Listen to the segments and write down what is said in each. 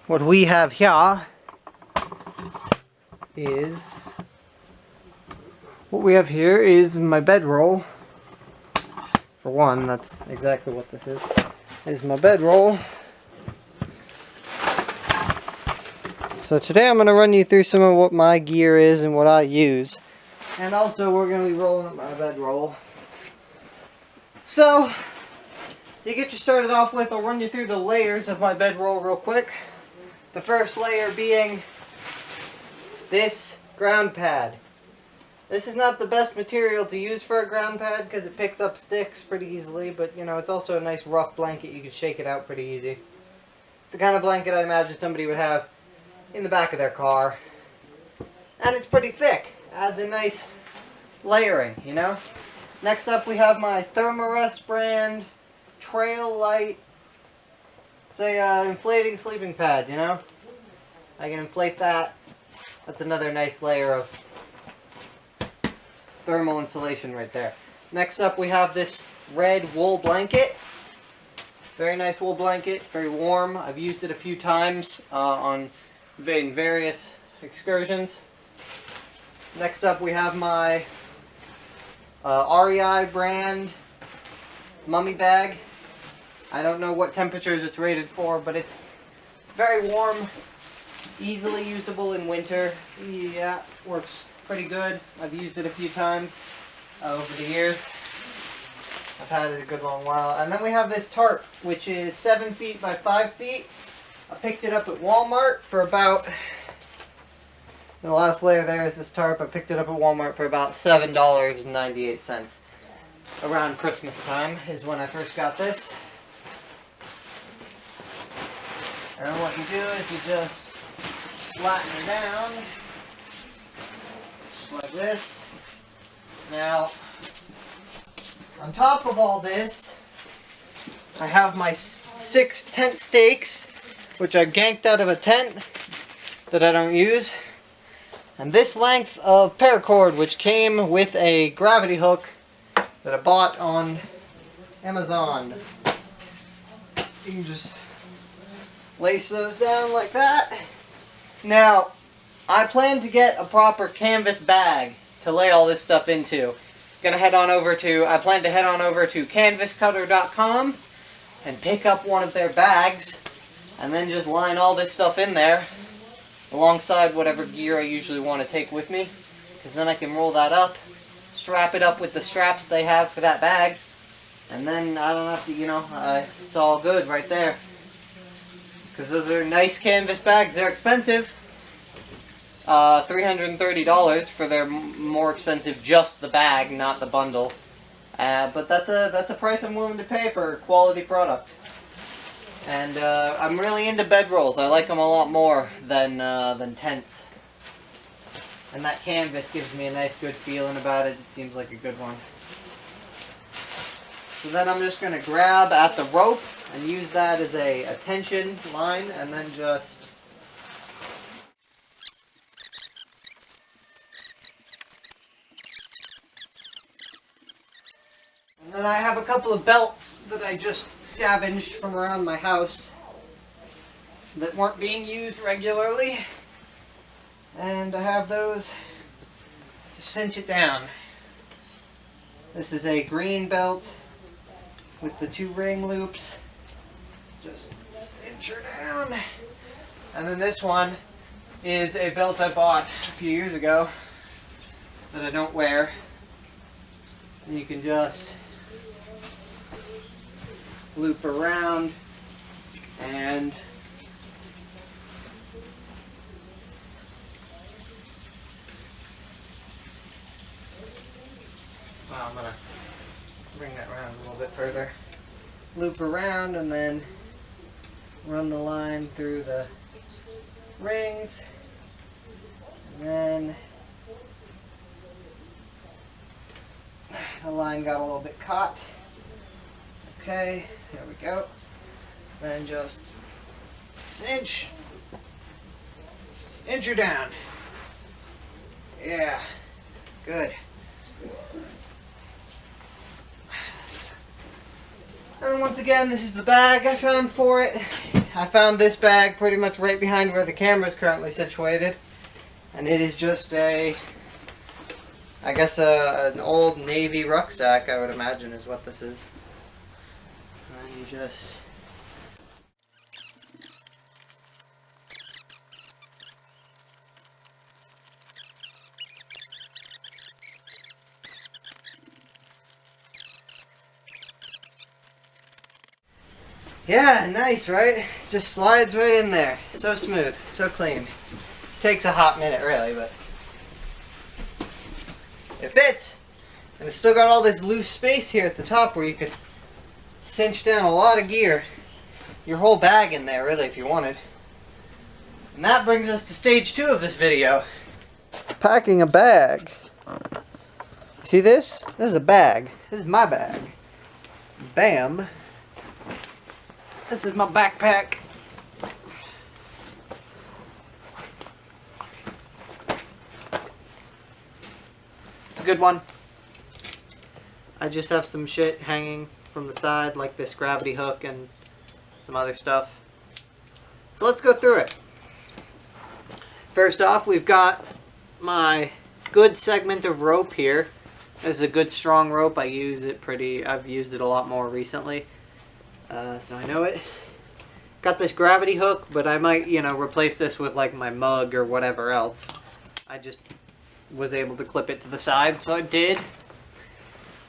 what we have here is my bedroll. For one, that's exactly what this is my bedroll. So today I'm going to run you through some of what my gear is and what I use. And also we're going to be rolling up my bedroll. So, to get you started off with, I'll run you through the layers of my bedroll real quick. The first layer being this ground pad. This is not the best material to use for a ground pad because it picks up sticks pretty easily, but you know, it's also a nice rough blanket. You can shake it out pretty easy. It's the kind of blanket I imagine somebody would have in the back of their car. And it's pretty thick. Adds a nice layering, you know? Next up we have my Thermarest brand Trail Light. It's a inflating sleeping pad, you know? I can inflate that. That's another nice layer of thermal insulation right there. Next up we have this red wool blanket. Very nice wool blanket, very warm. I've used it a few times in various excursions. Next up we have my REI brand mummy bag. I don't know what temperatures it's rated for, but it's very warm, easily usable in winter. Yeah, works pretty good. I've used it a few times over the years. I've had it a good long while. And then we have this tarp, which is 7 feet by 5 feet. I picked it up at Walmart for about, the last layer there is this tarp. I picked it up at Walmart for about $7.98. Around Christmas time is when I first got this. And what you do is you just flatten it down, just like this. Now, on top of all this, I have my 6 tent stakes, which I ganked out of a tent that I don't use. And this length of paracord, which came with a gravity hook that I bought on Amazon. You can just lace those down like that. Now, I plan to get a proper canvas bag to lay all this stuff into. I plan to head on over to canvascutter.com and pick up one of their bags and then just line all this stuff in there alongside whatever gear I usually want to take with me, because then I can roll that up, strap it up with the straps they have for that bag, and then I don't have to, you know, it's all good right there. Because those are nice canvas bags. They're expensive. $330 for their more expensive just the bag, not the bundle. But that's a price I'm willing to pay for a quality product. And I'm really into bedrolls. I like them a lot more than tents. And that canvas gives me a nice good feeling about it. It seems like a good one. So then I'm just going to grab at the rope and use that as a tension line, and then just and then I have a couple of belts that I just scavenged from around my house that weren't being used regularly, and I have those to cinch it down. This is a green belt with the 2 ring loops. Just cinch her down. And then this one is a belt I bought a few years ago that I don't wear. And you can just loop around and I'm going to bring that around a little bit further. Loop around and then run the line through the rings. And then the line got a little bit caught. It's okay. There we go. Then just cinch her down. Yeah. Good. And once again, this is the bag I found for it. I found this bag pretty much right behind where the camera is currently situated. And it is just I guess an old Navy rucksack, I would imagine is what this is. And then you just... Yeah, nice, right? Just slides right in there. So smooth, so clean. Takes a hot minute, really, but it fits. And it's still got all this loose space here at the top where you could cinch down a lot of gear. Your whole bag in there, really, if you wanted. And that brings us to stage 2 of this video. Packing a bag. See this? This is a bag. This is my bag. Bam. This is my backpack. It's a good one. I just have some shit hanging from the side, like this gravity hook and some other stuff. So let's go through it. First off, we've got my good segment of rope here. This is a good strong rope. I've used it a lot more recently. So I know it. Got this gravity hook, but I might, replace this with like my mug or whatever else. I just was able to clip it to the side, so I did.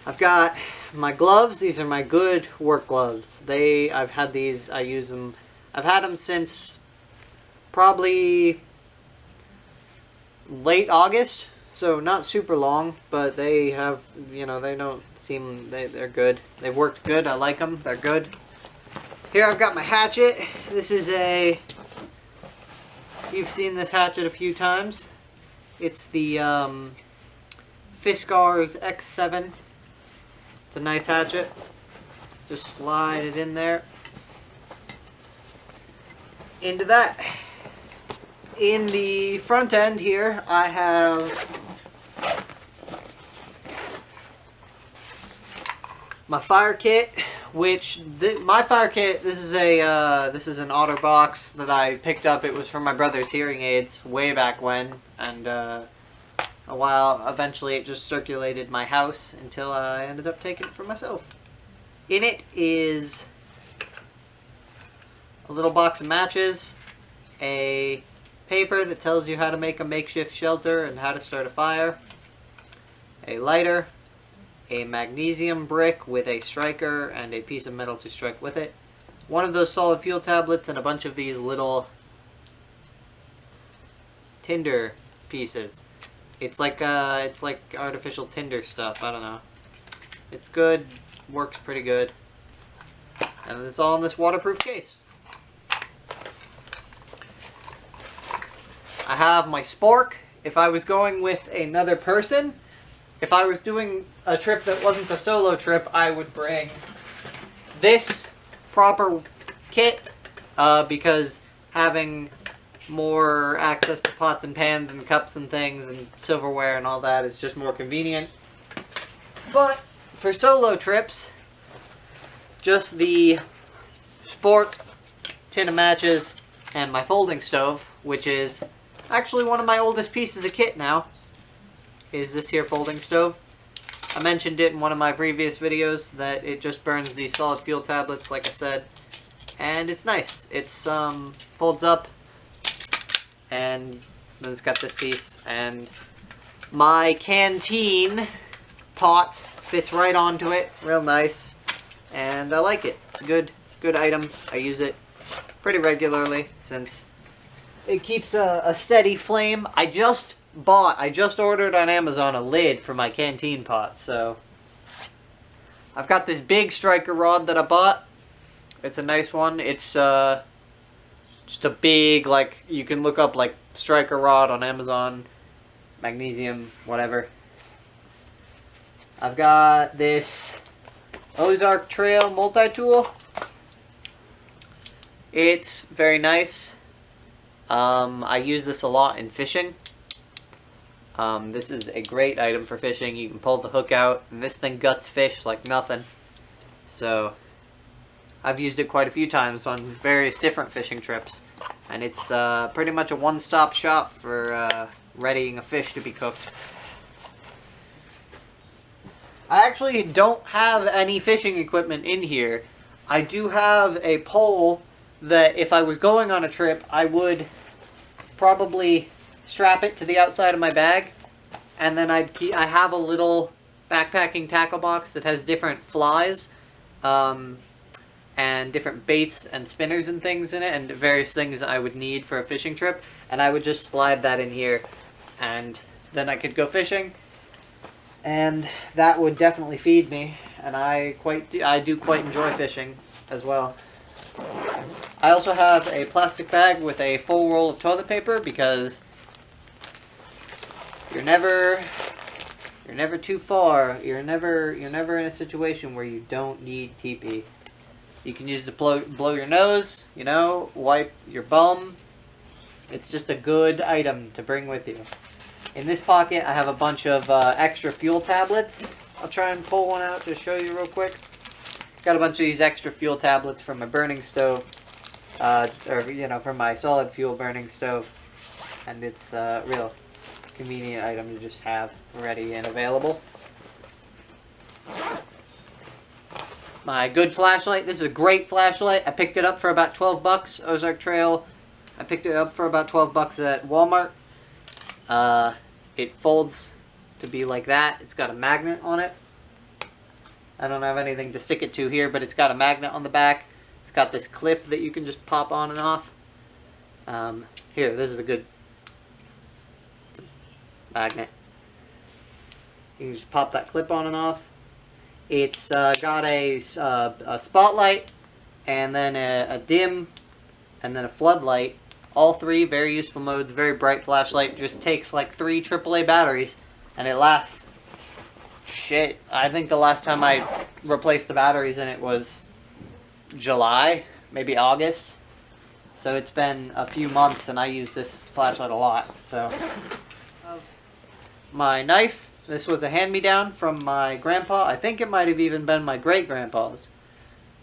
I've got my gloves. These are my good work gloves. I've had these, I use them, I've had them since probably late August, so not super long, but they have, they don't seem, they're good. They've worked good. I like them. They're good. Here I've got my hatchet. This is you've seen this hatchet a few times. It's the Fiskars X7. It's a nice hatchet. Just slide it in there. Into that. In the front end here, I have my fire kit, which my fire kit, this is an OtterBox that I picked up. It was from my brother's hearing aids way back when, and eventually it just circulated my house until I ended up taking it for myself. In it is a little box of matches, a paper that tells you how to make a makeshift shelter and how to start a fire, a lighter, a magnesium brick with a striker and a piece of metal to strike with it, one of those solid fuel tablets, and a bunch of these little tinder pieces. It's like artificial tinder stuff. I don't know. It's good. Works pretty good. And it's all in this waterproof case. I have my spork. If I was going with another person, if I was doing a trip that wasn't a solo trip, I would bring this proper kit because having more access to pots and pans and cups and things and silverware and all that is just more convenient. But for solo trips, just the spork, tin of matches, and my folding stove, which is actually one of my oldest pieces of kit now, is this here folding stove. I mentioned it in one of my previous videos that it just burns these solid fuel tablets, like I said, and it's nice. It's folds up, and then it's got this piece, and my canteen pot fits right onto it, real nice, and I like it. It's a good item. I use it pretty regularly since it keeps a steady flame. I just ordered on Amazon a lid for my canteen pot, so I've got this big striker rod that I bought. It's a nice one. It's just a big, like, you can look up like striker rod on Amazon, magnesium, whatever. I've got this Ozark Trail multi-tool. It's very nice. I use this a lot in fishing. This is a great item for fishing. You can pull the hook out, and this thing guts fish like nothing. So, I've used it quite a few times on various different fishing trips. And it's pretty much a one-stop shop for readying a fish to be cooked. I actually don't have any fishing equipment in here. I do have a pole that if I was going on a trip, I would probably strap it to the outside of my bag. And then I have a little backpacking tackle box that has different flies and different baits and spinners and things in it, and various things I would need for a fishing trip. And I would just slide that in here, and then I could go fishing. And that would definitely feed me, and I do quite enjoy fishing as well. I also have a plastic bag with a full roll of toilet paper because you're never too far. You're never in a situation where you don't need TP. You can use it to blow your nose, you know, wipe your bum. It's just a good item to bring with you. In this pocket, I have a bunch of extra fuel tablets. I'll try and pull one out to show you real quick. Got a bunch of these extra fuel tablets from my burning stove, or you know, from my solid fuel burning stove, and it's a real convenient item to just have ready and available. My good flashlight. This is a great flashlight. I picked it up for about 12 bucks. Ozark Trail. I picked it up for about 12 bucks at Walmart. It folds to be like that. It's got a magnet on it. I don't have anything to stick it to here, but it's got a magnet on the back. It's got this clip that you can just pop on and off. Here, this is the good magnet. You can just pop that clip on and off. It's got a spotlight, and then a dim, and then a floodlight. All three very useful modes, very bright flashlight. Just takes like 3 AAA batteries, and it lasts. Shit, I think the last time I replaced the batteries in it was July, maybe August. So it's been a few months, and I use this flashlight a lot. So my knife. This was a hand-me-down from my grandpa. I think it might have even been my great-grandpa's.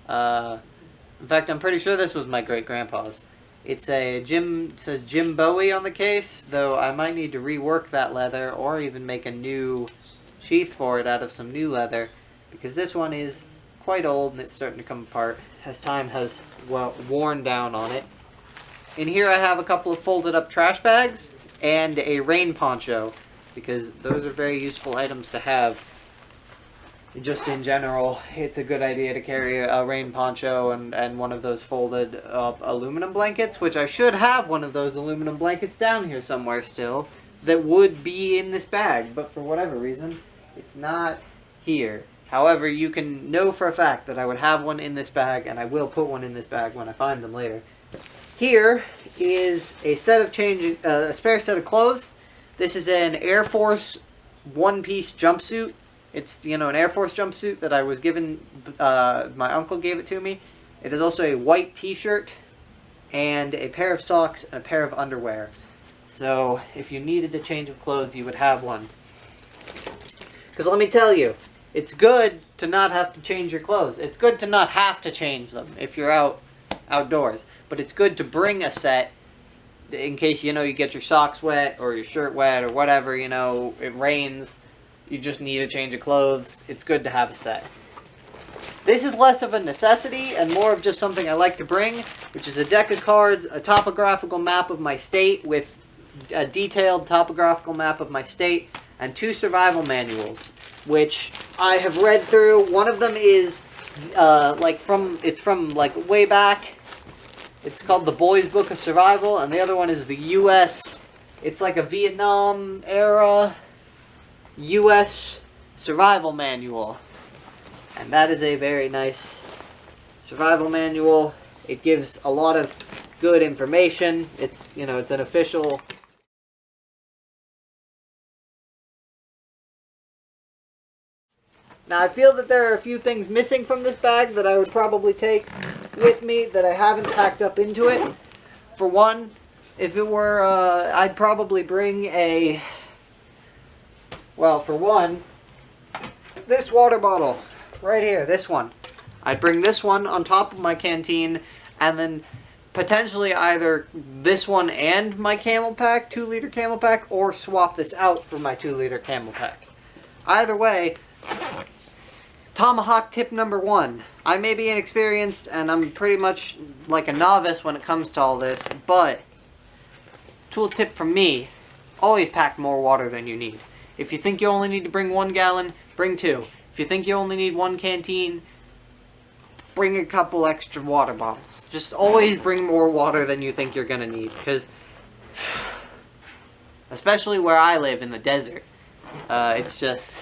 In fact, I'm pretty sure this was my great-grandpa's. It's it says Jim Bowie on the case, though I might need to rework that leather or even make a new sheath for it out of some new leather, because this one is quite old and it's starting to come apart as time has, well, worn down on it. In here I have a couple of folded up trash bags and a rain poncho, because those are very useful items to have. Just in general, it's a good idea to carry a rain poncho and one of those folded aluminum blankets, which I should have one of those aluminum blankets down here somewhere still that would be in this bag, but for whatever reason, it's not here. However, you can know for a fact that I would have one in this bag, and I will put one in this bag when I find them later. Here is a set of a spare set of clothes. This is an Air Force one-piece jumpsuit. It's, you know, an Air Force jumpsuit that I was given, my uncle gave it to me. It is also a white t-shirt and a pair of socks and a pair of underwear. So if you needed a change of clothes, you would have one. Because let me tell you, it's good to not have to change your clothes. It's good to not have to change them if you're outdoors. But it's good to bring a set in case, you know, you get your socks wet or your shirt wet or whatever, you know, it rains. You just need a change of clothes. It's good to have a set. This is less of a necessity and more of just something I like to bring, which is a deck of cards, a topographical map of my state with a detailed topographical map of my state, and 2 survival manuals, which I have read through. One of them is it's from like way back. It's called The Boys Book of Survival, and the other one is the U.S. It's like a Vietnam era U.S. survival manual, and that is a very nice survival manual. It gives a lot of good information. It's, you know, it's an official. Now I feel that there are a few things missing from this bag that I would probably take with me that I haven't packed up into it. For one, if it were, I'd probably bring a. Well, for one, this water bottle, right here, this one. I'd bring this one on top of my canteen, and then potentially either this one and my camel pack, 2-liter camel pack, or swap this out for my 2-liter camel pack. Either way, tomahawk tip number 1. I may be inexperienced, and I'm pretty much like a novice when it comes to all this, but tool tip from me, always pack more water than you need. If you think you only need to bring 1 gallon, bring 2. If you think you only need 1 canteen, bring a couple extra water bottles. Just always bring more water than you think you're gonna need, because especially where I live in the desert, it's just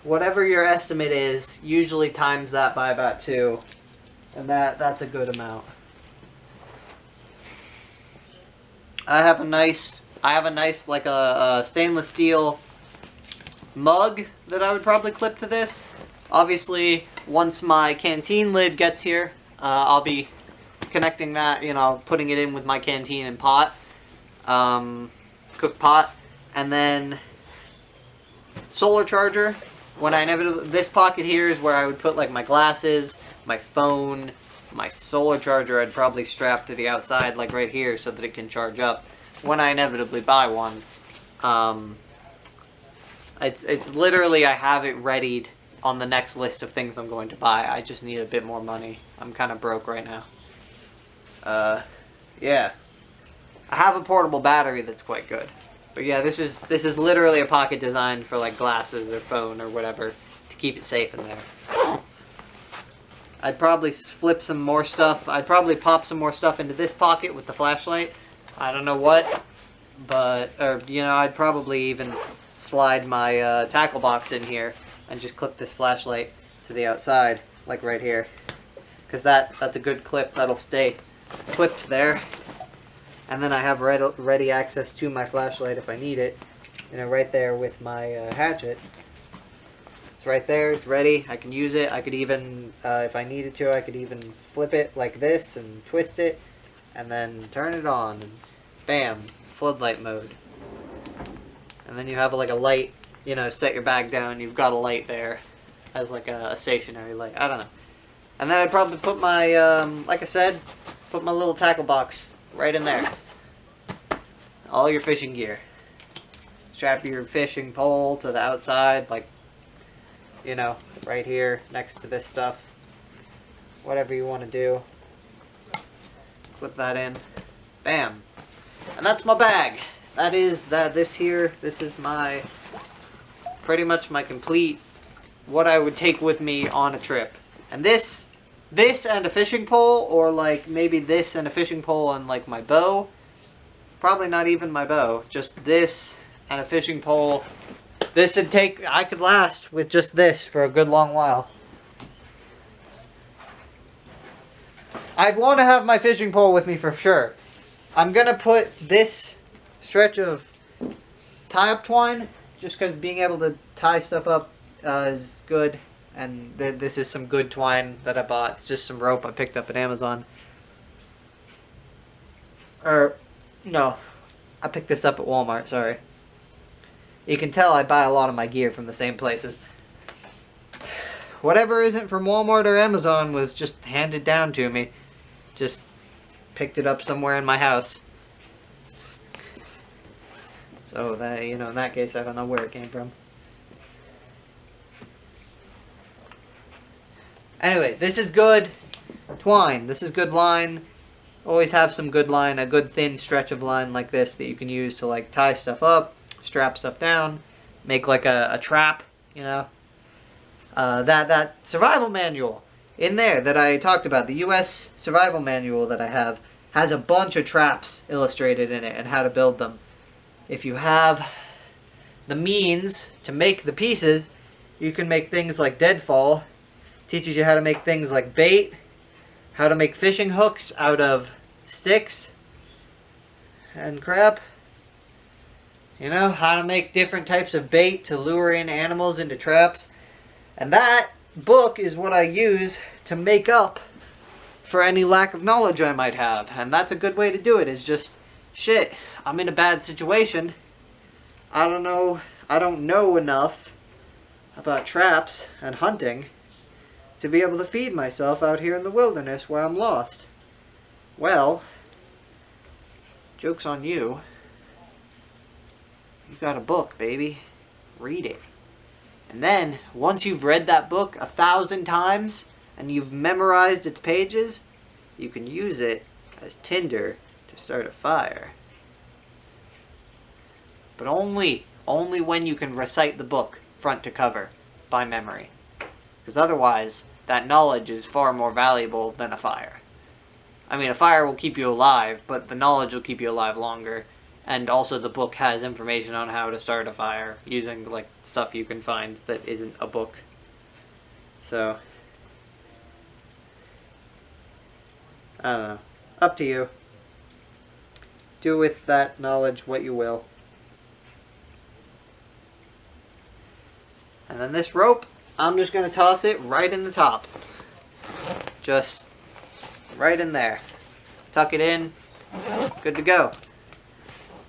whatever your estimate is, usually times that by about 2, and that's a good amount. I have a nice like a stainless steel mug that I would probably clip to this. Obviously, once my canteen lid gets here, I'll be connecting that, you know, putting it in with my canteen and pot, cook pot, and then solar charger. When I inevitably, this pocket here is where I would put like my glasses, my phone, my solar charger. I'd probably strap to the outside, like right here, so that it can charge up when I inevitably buy one. It's literally, I have it readied on the next list of things I'm going to buy. I just need a bit more money. I'm kind of broke right now. Yeah. I have a portable battery that's quite good. But yeah, this is literally a pocket designed for like glasses or phone or whatever to keep it safe in there. I'd probably flip some more stuff. I'd probably pop some more stuff into this pocket with the flashlight. I don't know what, but, or, you know, I'd probably even slide my tackle box in here and just clip this flashlight to the outside, like right here. Because that's a good clip that'll stay clipped there. And then I have ready access to my flashlight if I need it. You know, right there with my hatchet. It's right there, it's ready, I can use it. I could even, if I needed to, I could even flip it like this and twist it. And then turn it on, and bam, floodlight mode. And then you have like a light, you know, set your bag down, you've got a light there as like a stationary light. I don't know. And then I'd probably put my, like I said, put my little tackle box right in there. All your fishing gear. Strap your fishing pole to the outside, like, you know, right here next to this stuff. Whatever you want to do. Clip that in. Bam. And that's my bag. This is my, pretty much my complete, what I would take with me on a trip. And this and a fishing pole, or like maybe this and a fishing pole and like my bow. Probably not even my bow. Just this and a fishing pole. This would take, I could last with just this for a good long while. I'd want to have my fishing pole with me for sure. I'm going to put this stretch of tie-up twine, just because being able to tie stuff up is good. And this is some good twine that I bought. It's just some rope I picked up at Amazon. Or, no, I picked this up at Walmart, sorry. You can tell I buy a lot of my gear from the same places. Whatever isn't from Walmart or Amazon was just handed down to me. Just picked it up somewhere in my house. So that, you know, in that case, I don't know where it came from. Anyway, this is good twine. This is good line. Always have some good line, a good thin stretch of line like this that you can use to like tie stuff up, strap stuff down, make like a trap, you know. That survival manual in there that I talked about, the U.S. survival manual that I have, has a bunch of traps illustrated in it and how to build them. If you have the means to make the pieces, you can make things like deadfall. Teaches you how to make things like bait, how to make fishing hooks out of sticks and crap. You know, how to make different types of bait to lure in animals into traps. And that book is what I use to make up for any lack of knowledge I might have. And that's a good way to do it, is just, shit, I'm in a bad situation. I don't know enough about traps and hunting. to be able to feed myself out here in the wilderness where I'm lost? Well, joke's on you. You've got a book, baby. Read it. And then, once you've read that book 1,000 times, and you've memorized its pages, you can use it as tinder to start a fire. But only when you can recite the book front to cover by memory. Because otherwise, that knowledge is far more valuable than a fire. I mean, a fire will keep you alive, but the knowledge will keep you alive longer. And also the book has information on how to start a fire using like stuff you can find that isn't a book. So, I don't know. Up to you. Do with that knowledge what you will. And then this rope, I'm just going to toss it right in the top. Just right in there. Tuck it in. Good to go.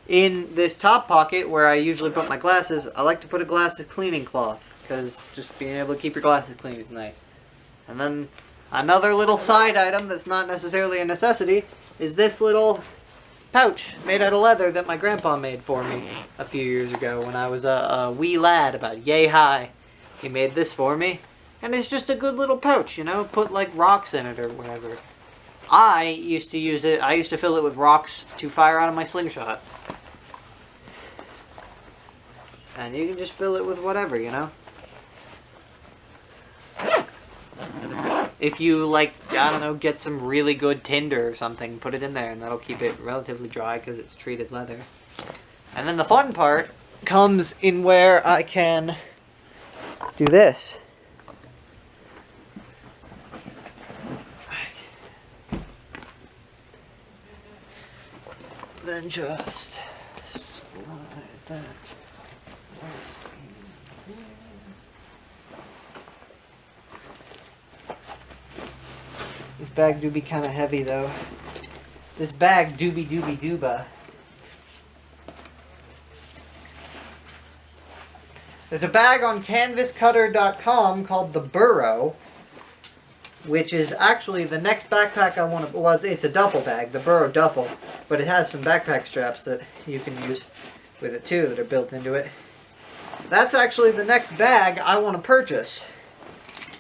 In this top pocket where I usually put my glasses, I like to put a glasses cleaning cloth. Because just being able to keep your glasses clean is nice. And then another little side item that's not necessarily a necessity is this little pouch made out of leather that my grandpa made for me a few years ago when I was a wee lad, about yay high. He made this for me, and it's just a good little pouch, you know, put like rocks in it or whatever. I used to use it, I used to fill it with rocks to fire out of my slingshot. And you can just fill it with whatever, you know. If you, like, I don't know, get some really good tinder or something, put it in there, and that'll keep it relatively dry because it's treated leather. And then the fun part comes in where I can do this. Then just slide that. This bag do be kind of heavy though. This bag doobie doobie dooba. There's a bag on canvascutter.com called the Burrow, which is actually the next backpack I want to... Well, it's a duffel bag, the Burrow duffel, but it has some backpack straps that you can use with it too that are built into it. That's actually the next bag I want to purchase.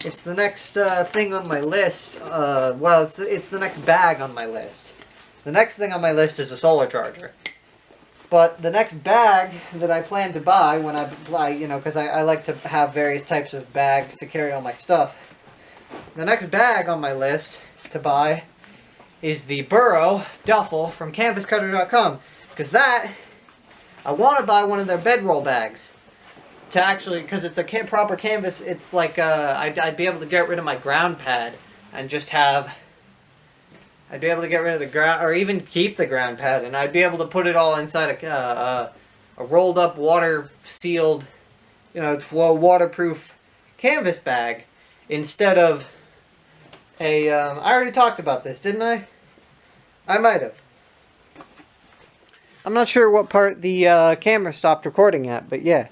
It's the next thing on my list. Well, it's the next bag on my list. The next thing on my list is a solar charger. But the next bag that I plan to buy when I buy, you know, because I like to have various types of bags to carry all my stuff. The next bag on my list to buy is the Burrow duffel from canvascutter.com. Because that, I want to buy one of their bedroll bags. To actually, because it's a proper canvas, it's like, I'd be able to get rid of my ground pad and just have, I'd be able to get rid of the ground, or even keep the ground pad, and I'd be able to put it all inside a rolled up water sealed, you know, waterproof canvas bag instead of a, I already talked about this, didn't I? I might have. I'm not sure what part the camera stopped recording at, but yeah.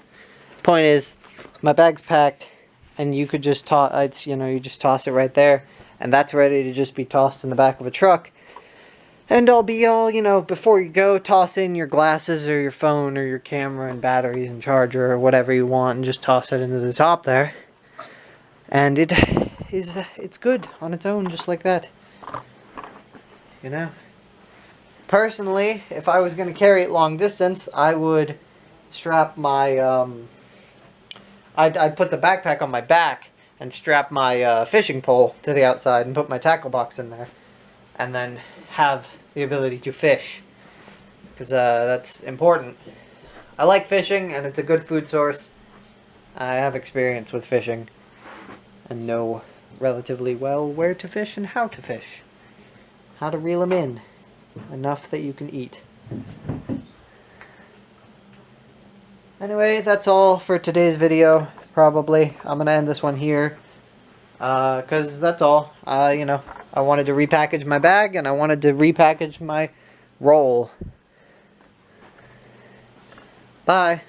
Point is, my bag's packed, and you could just toss, you know, you just toss it right there, and that's ready to just be tossed in the back of a truck. And I'll be all, you know, before you go, toss in your glasses or your phone or your camera and batteries and charger or whatever you want, and just toss it into the top there. And it's good on its own, just like that. You know? Personally, if I was going to carry it long distance, I would strap my, I'd put the backpack on my back and strap my fishing pole to the outside and put my tackle box in there. And then have the ability to fish. Because that's important. I like fishing, and it's a good food source. I have experience with fishing. And know relatively well where to fish and how to fish. How to reel them in. Enough that you can eat. Anyway, that's all for today's video, probably. I'm going to end this one here, because that's all. You know, I wanted to repackage my bag, and I wanted to repackage my roll. Bye.